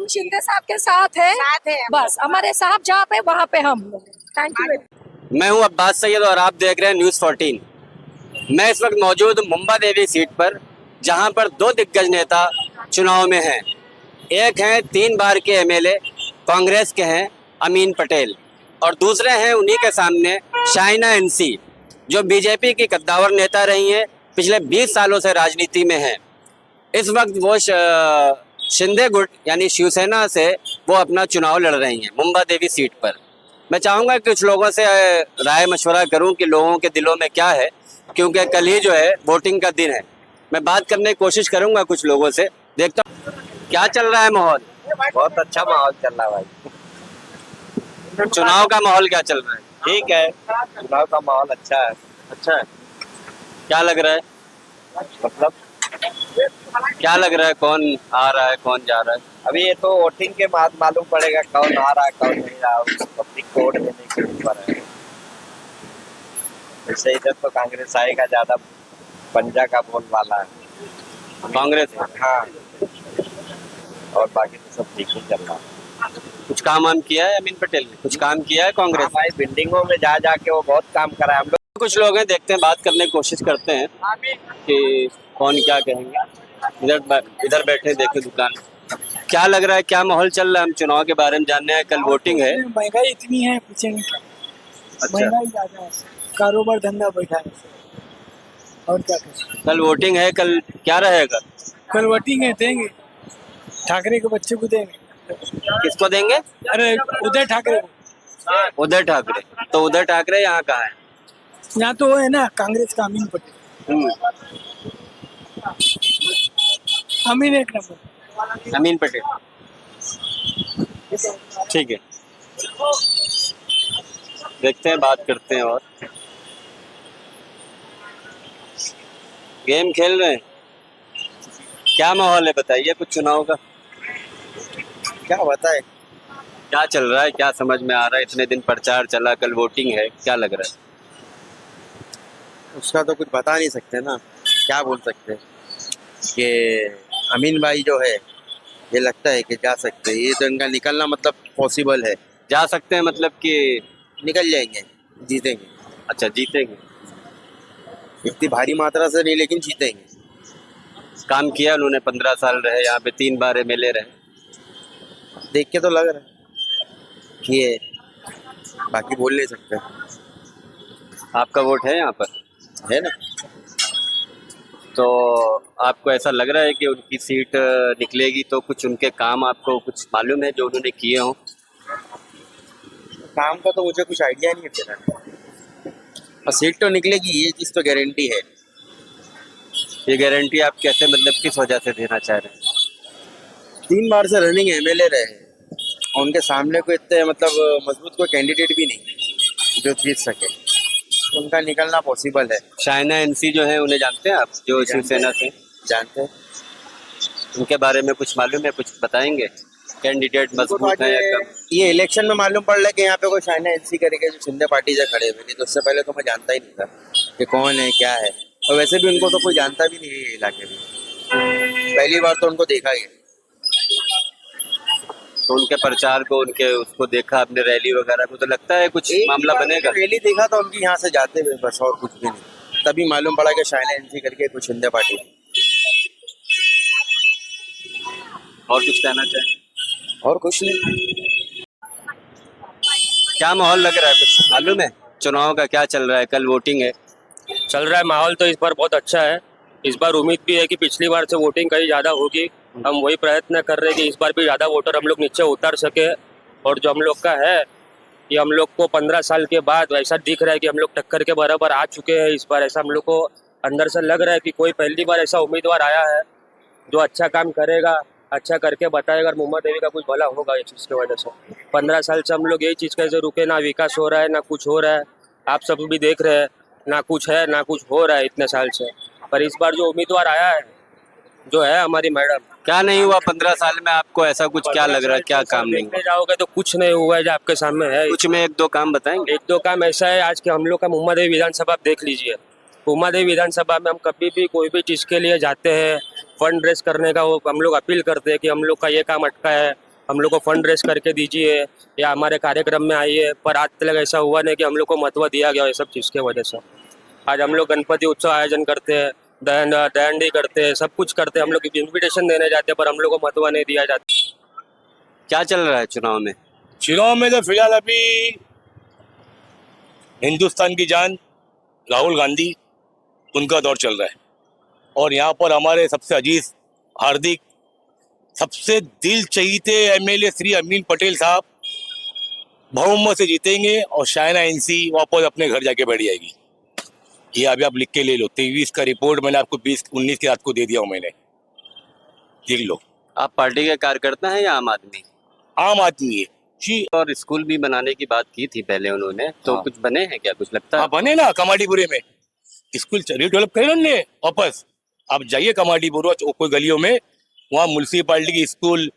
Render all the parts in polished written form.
शिंदे साहब के साथ है बस, हमारे साहब जहाँ पे वहाँ पे हम लोग। Thank you. मैं हूं अब्बास सैयद और आप देख रहे हैं न्यूज़ 14। मैं इस वक्त मौजूद मुंबा देवी सीट पर, जहां पर दो दिग्गज नेता चुनाव में हैं। एक हैं 3 बार के एमएलए कांग्रेस के हैं अमीन पटेल, और दूसरे हैं उन्हीं के सामने शाइना एनसी, जो बीजेपी की कद्दावर नेता रही हैं, पिछले 20 सालों से राजनीति में हैं। इस वक्त वो शिंदे गुट यानी शिवसेना से वो अपना चुनाव लड़ रही हैं मुंबा देवी सीट पर। मैं चाहूँगा कि कुछ लोगों से राय मशवरा करूं कि लोगों के दिलों में क्या है, क्योंकि कल ही जो है वोटिंग का दिन है। मैं बात करने की कोशिश करूंगा कुछ लोगों से, देखता हूं क्या चल रहा है माहौल। बहुत अच्छा माहौल चल रहा है भाई। चुनाव का माहौल क्या चल रहा है? ठीक है, चुनाव का माहौल अच्छा है। अच्छा है। क्या लग रहा है, मतलब क्या लग रहा है, कौन आ रहा है कौन जा रहा है? अभी ये तो वोटिंग के बाद मालूम पड़ेगा कौन आ रहा है कौन नहीं आ रहा है, पब्लिक को वोट देने के ऊपर है। वैसे इधर तो कांग्रेस आएगा ज्यादा, पंजा का बोलबाला है कांग्रेस। हाँ, और बाकी तो सब ठीक ही चल रहा है। कुछ काम वाम किया है अमीन पटेल ने? कुछ काम किया है कांग्रेस? हाँ भाई, बिल्डिंगों में जा जाके वो बहुत काम करा है। हम लोग कुछ लोग हैं, देखते हैं, बात करने की कोशिश करते हैं कि कौन क्या कहेंगे। इधर बैठे, देखे दुकान। क्या लग रहा है, क्या माहौल चल रहा है? हम चुनाव के बारे में जानने हैं, कल वोटिंग है। महंगाई इतनी है, पूछे नहीं क्या। अच्छा, महंगाई ज्यादा है, कारोबार धंधा बैठा है, और क्या करें। कल वोटिंग है, कल क्या रहेगा? कल वोटिंग है, देंगे ठाकरे के बच्चे को देंगे। किसको देंगे? अरे उदय ठाकरे को। उदय ठाकरे। तो उदय ठाकरे यहाँ कहाँ है? यहाँ तो वो है ना कांग्रेस का अमीन पटेल। अमीन एक नंबर। अमीन पटेल, ठीक है। देखते हैं, बात करते हैं। और गेम खेल रहे हैं, क्या माहौल है बताइए कुछ चुनाव का। क्या बताए, क्या चल रहा है, क्या समझ में आ रहा है? इतने दिन प्रचार चला, कल वोटिंग है, क्या लग रहा है? उसका तो कुछ बता नहीं सकते ना, क्या बोल सकते हैं कि अमीन भाई जो है, ये लगता है कि जा सकते हैं, ये तो इनका निकलना मतलब पॉसिबल है। जा सकते हैं मतलब कि निकल जाएंगे, जीतेंगे। अच्छा, जीतेंगे। इतनी भारी मात्रा से नहीं, लेकिन जीतेंगे। काम किया उन्होंने, 15 साल रहे यहाँ पे, 3 बार एमएलए रहे। देख के तो लग रहा है कि ये, बाकी बोल नहीं सकते। आपका वोट है यहाँ पर, है ना? तो आपको ऐसा लग रहा है कि उनकी सीट निकलेगी, तो कुछ उनके काम आपको कुछ मालूम है जो उन्होंने किए हों? काम का तो मुझे कुछ आइडिया नहीं है फिर, और सीट तो निकलेगी, ये चीज़ तो गारंटी है। ये गारंटी आप कैसे, मतलब किस वजह से देना चाह रहे हैं? 3 बार से रनिंग एमएलए रहे, और उनके सामने कोई इतने मतलब मजबूत कोई कैंडिडेट भी नहीं जो जीत सके, तो उनका निकलना पॉसिबल है। शाइना एनसी जो है, उन्हें जानते हैं आप, जो शिवसेना से? जानते हैं। उनके बारे में कुछ मालूम है, कुछ बताएंगे? कैंडिडेट मजबूत है या कम? ये इलेक्शन में मालूम पड़ रहा है कि यहाँ पे कोई शाइना एनसी करके जो शिंदे पार्टी से खड़े हुए, नहीं तो उससे पहले तो मैं जानता ही नहीं था कि कौन है क्या है, और वैसे भी उनको तो कोई जानता भी नहीं है ये इलाके में, पहली बार तो उनको देखा ही है। तो उनके प्रचार को, उनके उसको देखा आपने, रैली वगैरह को, तो लगता है कुछ मामला बनेगा? रैली देखा था उनकी यहाँ से जाते हुए, बस और कुछ भी नहीं। तभी मालूम पड़ा कि शाइना एनसी करके कुछ शिंदे पार्टी। और कुछ कहना चाहें? और कुछ नहीं। क्या माहौल लग रहा है, कुछ मालूम है? चुनाव का क्या चल रहा है, कल वोटिंग है। चल रहा है माहौल तो इस बार बहुत अच्छा है। इस बार उम्मीद भी है कि पिछली बार से वोटिंग कहीं ज़्यादा होगी। हम वही प्रयत्न कर रहे हैं कि इस बार भी ज़्यादा वोटर हम लोग नीचे उतार सके, और जो हम लोग का है कि हम लोग को 15 साल के बाद ऐसा दिख रहा है कि हम लोग टक्कर के बराबर आ चुके हैं। इस बार ऐसा हम लोग को अंदर से लग रहा है कि कोई पहली बार ऐसा उम्मीदवार आया है जो अच्छा काम करेगा, अच्छा करके बताएगा, और मुंबा देवी का कुछ भला होगा इस चीज़ की वजह से। 15 साल से हम लोग यही चीज़ कैसे रुके, ना विकास हो रहा है ना कुछ हो रहा है। आप सब भी देख रहे हैं, ना कुछ है ना कुछ हो रहा है इतने साल से। पर इस बार जो उम्मीदवार आया है, जो है हमारी मैडम, क्या नहीं हुआ 15 साल में आपको? ऐसा कुछ क्या लग रहा है, क्या काम नहीं हुआ? देखने जाओगे तो कुछ नहीं हुआ है जो आपके सामने है। कुछ में 1-2 काम बताएंगे? 1-2 काम ऐसा है, आज के हम लोग का मुंबा देवी विधानसभा आप देख लीजिए। मुंबा देवी विधानसभा में हम कभी भी कोई भी चीज़ के लिए जाते हैं, फंड रेस करने का, वो हम लोग अपील करते हैं कि हम लोग का ये काम अटका है, हम लोग को फंड रेस करके दीजिए या हमारे कार्यक्रम में आइए, पर आज तक ऐसा हुआ नहीं कि हम लोग को महत्व दिया गया ये सब चीज़ के वजह से। आज हम लोग गणपति उत्सव आयोजन करते हैं, दंडी करते हैं, सब कुछ करते हैं, हम लोग इन्विटेशन देने जाते हैं, पर हम लोग को महत्व नहीं दिया जाता। क्या चल रहा है चुनाव में? चुनाव में तो फिलहाल अभी हिंदुस्तान की जान राहुल गांधी, उनका दौर चल रहा है। और यहाँ पर हमारे सबसे अजीज, हार्दिक, सबसे दिल चहीते एमएलए श्री अमीन पटेल साहब बहुमत से जीतेंगे और शायना एनसी वापस अपने घर जाके बैठ जाएगी। ये अभी आप लिख के ले लो, 23 का रिपोर्ट मैंने आपको 20-19 की रात को दे दिया हूँ, मैंने लिख लो। आप पार्टी के कार्यकर्ता हैं या आम आदमी? आम आदमी है जी। और स्कूल भी बनाने की बात की थी पहले उन्होंने, तो हाँ। कुछ बने हैं क्या, कुछ लगता है? हाँ बने ना, कमाटीपुरे में स्कूल रिडेवलप करे उन्होंने वापस। आप जाइए कमाटीपुर कोई गलियों में, वहाँ म्यूनसिपालिटी की स्कूल,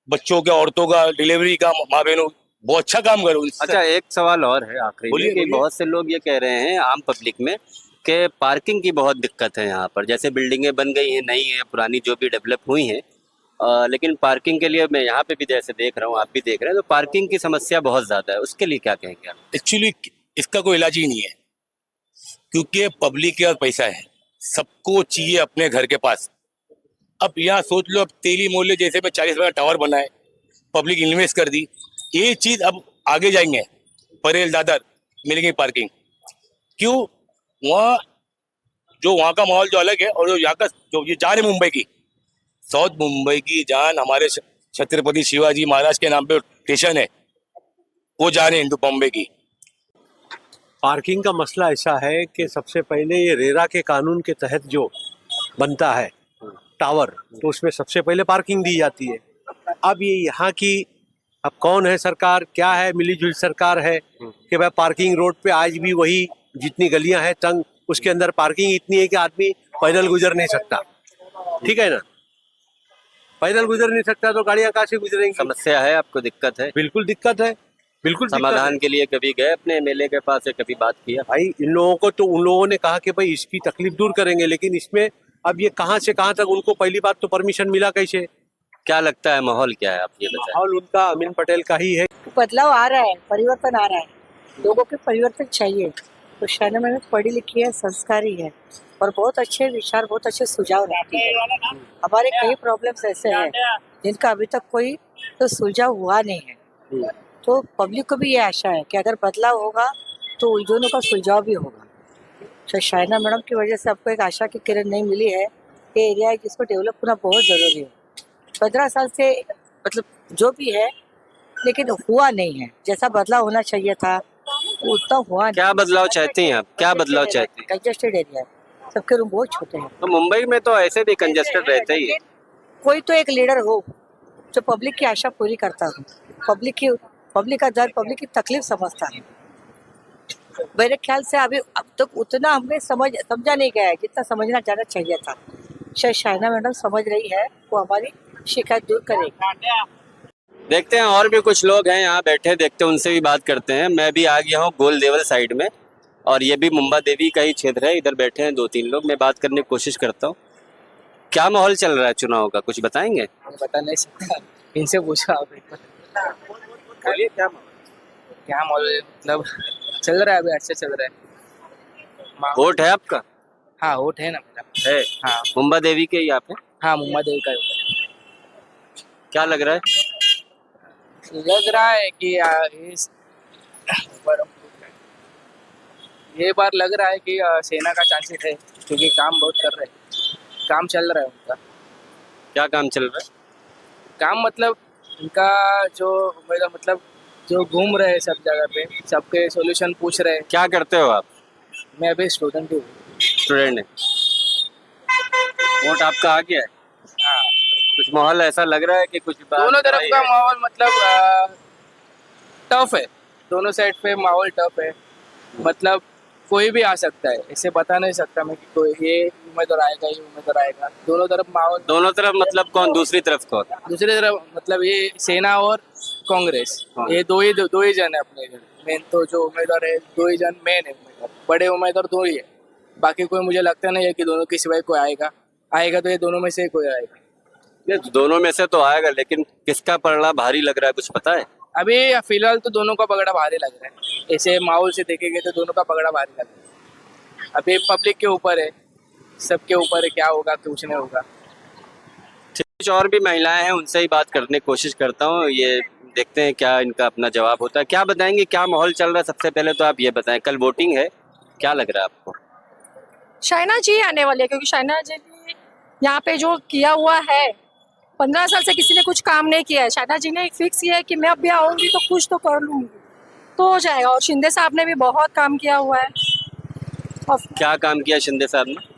बच्चों का, औरतों का, डिलीवरी का, माँ बहनों, बहुत अच्छा काम करो। अच्छा, एक सवाल और है आखिरी बोलिए, में कि बोलिए। बहुत से लोग ये कह रहे हैं आम पब्लिक में कि पार्किंग की बहुत दिक्कत है यहाँ पर। जैसे बिल्डिंगें बन गई हैं, नई है, पुरानी जो भी डेवलप हुई हैं, लेकिन पार्किंग के लिए मैं यहाँ पे भी जैसे देख रहा हूँ, आप भी देख रहे हैं, तो पार्किंग की समस्या बहुत ज़्यादा है। उसके लिए क्या कहेंगे आप? एक्चुअली इसका कोई इलाज ही नहीं है, क्योंकि पब्लिक के पास पैसा है, सबको चाहिए अपने घर के पास। अब यहाँ सोच लो, अब तेली मोहल्ले जैसे में 40 का टावर बनाए, पब्लिक इन्वेस्ट कर दी, ये चीज अब आगे जाएंगे, परेल दादर मिलेंगे पार्किंग। क्यों? वहाँ जो वहाँ का माहौल जो अलग है, और जो यहाँ का जो ये जान है मुंबई की, साउथ मुंबई की जान, हमारे छत्रपति शिवाजी महाराज के नाम पे स्टेशन है, वो जान है हिंदू बॉम्बे की। पार्किंग का मसला ऐसा है कि सबसे पहले ये रेरा के कानून के तहत जो बनता है टावर, तो उसमें सबसे पहले पार्किंग दी जाती है। अब ये यहाँ की, अब कौन है सरकार, क्या है, मिलीजुली सरकार है कि भाई पार्किंग रोड पे आज भी वही जितनी गलियां हैं तंग, उसके अंदर पार्किंग इतनी है कि आदमी पैदल गुजर नहीं सकता। ठीक है ना, पैदल गुजर नहीं सकता तो गाड़ियां कहाँ से गुजरेंगी? समस्या है, आपको दिक्कत है? बिल्कुल दिक्कत है, बिल्कुल दिक्कत है। समाधान के लिए कभी गए अपने एमएलए के पास या कभी बात किया? भाई इन लोगों को तो, उन लोगों ने कहा कि भाई इसकी तकलीफ दूर करेंगे, लेकिन इसमें अब ये कहाँ से कहाँ तक, उनको पहली बात तो परमिशन मिला कैसे? क्या लगता है माहौल क्या है, आप ये बताएं? माहौल उनका अमीन पटेल का ही है। बदलाव आ रहा है, परिवर्तन आ रहा है, लोगों के परिवर्तन चाहिए। तो शायना मैम पढ़ी लिखी है, संस्कारी है और बहुत अच्छे विचार, बहुत अच्छे सुझाव रखती है। हमारे कई प्रॉब्लम्स ऐसे हैं जिनका अभी तक कोई तो सुलझाव हुआ नहीं है। तो पब्लिक को भी ये आशा है कि अगर बदलाव होगा तो उलझनों का सुलझाव भी होगा। तो शायना मैडम की वजह से आपको एक आशा की किरण नहीं मिली है। ये एरिया है जिसको डेवलप करना बहुत ज़रूरी है। 15 साल से मतलब जो भी है, लेकिन हुआ नहीं है। जैसा बदलाव होना चाहिए था वो उतना हुआ नहीं। क्या बदलाव चाहती हैं आप, क्या बदलाव चाहती हैं? कंजेस्टेड एरिया है, सबके रूम बहुत छोटे हैं। तो मुंबई में तो ऐसे भी कंजेस्टेड रहते ही है। कोई तो एक लीडर हो जो पब्लिक की आशा पूरी करता हो, पब्लिक का दर्द, पब्लिक की तकलीफ समझता है। मेरे ख्याल से अभी अब तक उतना हमने समझा नहीं गया है जितना समझना जाना चाहिए था। शायद शायना मैडम समझ रही है, वो हमारी शिकायत दूर करेगी। देखते हैं और भी कुछ लोग हैं यहाँ बैठे, देखते हैं, उनसे भी बात करते हैं। मैं भी आ गया हूँ गोल देवल साइड में, और ये भी मुंबा देवी का ही क्षेत्र है। इधर बैठे हैं 2-3 लोग, मैं बात करने की कोशिश करता हूँ। क्या माहौल चल रहा है चुनाव का, कुछ बताएंगे? बता नहीं सकता, इनसे पूछा आप। बोलिए, क्या क्या माहौल मतलब चल रहा है? अभी अच्छा चल रहा है। वोट है आपका? हाँ वोट है ना मेरा। है? हाँ मुंबा देवी के यहाँ पे? हाँ मुंबा देवी का क्या लग रहा है? लग रहा है कि ये बार लग रहा है कि सेना का चांसेस है, क्योंकि काम बहुत कर रहे हैं, काम चल रहा है उनका। क्या काम चल रहा है? काम मतलब उनका जो मतलब जो घूम रहे हैं सब जगह पे, सबके सॉल्यूशन पूछ रहे हैं। क्या करते हो आप? मैं अभी स्टूडेंट हूँ। स्टूडेंट है। वोट आपका आ गया है? हाँ कुछ माहौल ऐसा लग रहा है कि कुछ बात दोनों तरफ भाई का है? माहौल मतलब टफ है, दोनों साइड पे माहौल टफ है। मतलब कोई भी आ सकता है, इसे बता नहीं सकता मैं कि कोई ये उम्मीदवार आएगा, ये उम्मीदवार आएगा। दोनों तरफ माहौल, दोनों तरफ मतलब कौन? दूसरी तरफ कौन? दूसरी तरफ मतलब ये सेना और कांग्रेस, ये दो ही जन है अपने इधर। मेन तो जो उम्मीदवार है, 2 ही जन मेन है उम्मीदवार, बड़े उम्मीदवार 2 ही है। बाकी कोई मुझे लगता नहीं है कि दोनों के सिवाय कोई आएगा तो ये दोनों में से कोई आएगा। ये दोनों में से तो आएगा, लेकिन किसका पलड़ा भारी लग रहा है, कुछ पता है? अभी फिलहाल तो दोनों का पगड़ा भारी लग रहा है, ऐसे माहौल से देखेंगे तो दोनों का पगड़ा भारी लग रहा है। अभी पब्लिक के ऊपर है, सबके ऊपर है, क्या होगा कुछ नहीं होगा। कुछ और भी महिलाएं हैं, उनसे ही बात करने की कोशिश करता हूँ, ये देखते हैं क्या इनका अपना जवाब होता है। क्या बताएंगे, क्या माहौल चल रहा है? सबसे पहले तो आप ये बताएं, कल वोटिंग है, क्या लग रहा है आपको? शाइना जी आने वाले हैं, क्योंकि शाइना जी ने यहाँ पे जो किया हुआ है, 15 साल से किसी ने कुछ काम नहीं किया है। शाइना जी ने एक फिक्स किया है कि मैं अब भी आऊंगी तो कुछ तो कर लूंगी, तो हो जाएगा। और शिंदे साहब ने भी बहुत काम किया हुआ है। और क्या काम किया शिंदे साहब ने?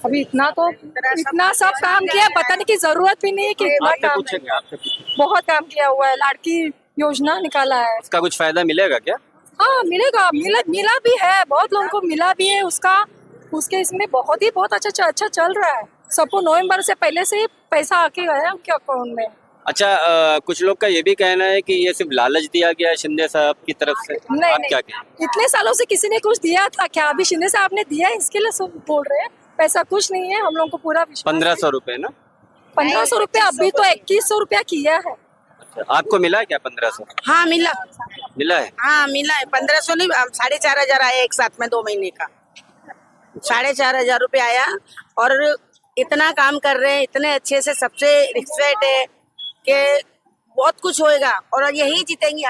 अभी इतना सब काम किया, बताने की जरूरत भी नहीं है कि इतना आपसे काम पूछेंगे, आपसे पूछेंगे। बहुत काम किया हुआ है। लाड़की योजना निकाला है, इसका कुछ फायदा मिलेगा क्या? हाँ मिलेगा, मिला भी है, बहुत लोगों को मिला भी है उसके इसमें बहुत अच्छा चल रहा है। सबको नवंबर से पहले से ही पैसा आके गया है उनके अकाउंट में। अच्छा, कुछ लोग का ये भी कहना है कि ये सिर्फ लालच दिया गया है शिंदे साहब की तरफ से। नहीं आप नहीं, क्या कहें? इतने सालों से किसी ने कुछ दिया था क्या? अभी शिंदे साहब ने दिया है, इसके लिए सब बोल रहे हैं। पैसा कुछ नहीं है, हम लोगों को पूरा विश्वास। 1500 रुपए ना? 1500 रुपया, अभी तो 2100 रुपया किया है। आपको मिला है क्या 1500? हाँ मिला मिला है? हाँ मिला है। 1500 नहीं, 4500 आया एक साथ में 2 महीने का। 4500 रुपये आया और इतना काम कर रहे हैं, इतने अच्छे से, सबसे रिस्पेक्ट है कि बहुत कुछ होएगा और यही जीतेंगे।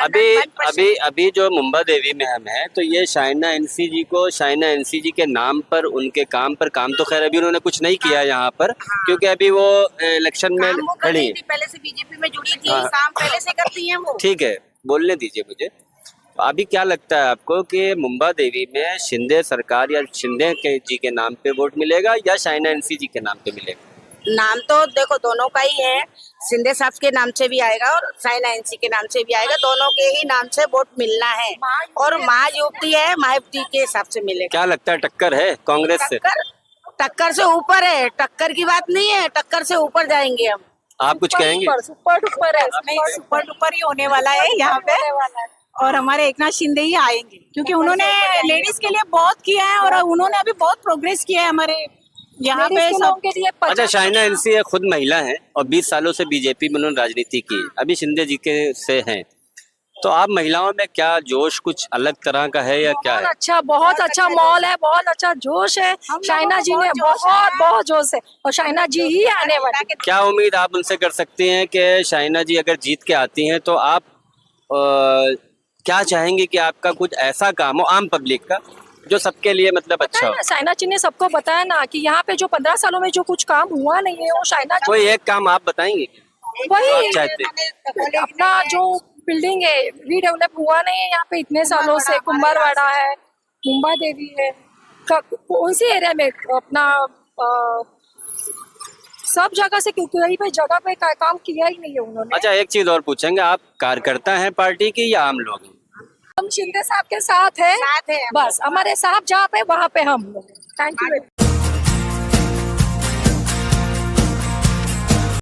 अभी जो मुंबा देवी में हम हैं, तो ये शाइना एनसीजी को, शाइना एनसीजी के नाम पर, उनके काम पर, काम तो खैर अभी उन्होंने कुछ नहीं किया यहाँ पर, क्योंकि अभी वो इलेक्शन में खड़ी है। पहले से बीजेपी में जुड़ी थी, हाँ। काम पहले से करती है वो। ठीक है, बोलने दीजिए मुझे। अभी क्या लगता है आपको कि मुंबा देवी में शिंदे सरकार या शिंदे के जी के नाम पे वोट मिलेगा या शाइना एनसीजी के नाम पे मिलेगा? नाम तो देखो दोनों का ही है, शिंदे साहब के नाम से भी आएगा और शाइना एनसी के नाम से भी आएगा। दोनों के ही नाम से वोट मिलना है और महायुक्ति है, महायुक्ति के हिसाब से मिलेगा। क्या लगता है, टक्कर है कांग्रेस से? टक्कर से ऊपर है, टक्कर की बात नहीं है, टक्कर से ऊपर जाएंगे हम। आप कुछ कहेंगे? सुपर डुपर है, सुपर डुपर ही होने वाला है यहाँ पे, और हमारे एकनाथ शिंदे ही आएंगे, क्योंकि उन्होंने लेडीज के लिए बहुत किया है और उन्होंने अभी बहुत प्रोग्रेस किया है हमारे यहाँ पे सब के लिए। अच्छा, शाइना एनसी खुद महिला है और 20 सालों से बीजेपी में उन्होंने राजनीति की, अभी शिंदे जी के से हैं, तो आप महिलाओं में क्या जोश कुछ अलग तरह का है या क्या है? बहुत अच्छा माहौल है, बहुत अच्छा जोश है। शाइना जी ने बहुत जोश है और शाइना जी ही आने वाली। क्या उम्मीद आप उनसे कर सकती हैं कि शाइना जी अगर जीत के आती हैं तो आप क्या चाहेंगे कि आपका कुछ ऐसा काम हो आम पब्लिक का जो सबके लिए मतलब अच्छा हो? शाइना जी ने सबको बताया ना कि यहाँ पे जो 15 सालों में जो कुछ काम हुआ नहीं है, वो शाइना जी। कोई एक काम आप बताएंगे? वही चाहते अपना जो बिल्डिंग है रीडेवलप हुआ नहीं है यहाँ पे इतने सालों से। कुंभारवाड़ा है, मुंबा देवी है, कौन सी एरिया में अपना सब जगह से, क्योंकि कहीं पे जगह पे काम किया ही नहीं है उन्होंने। अच्छा, एक चीज और पूछेंगे, आप कार्यकर्ता हैं पार्टी की या आम लोग हैं? हम शिंदे साहब के साथ है, बस हमारे साहब जहाँ पे वहाँ पे हम लोग। Thank you.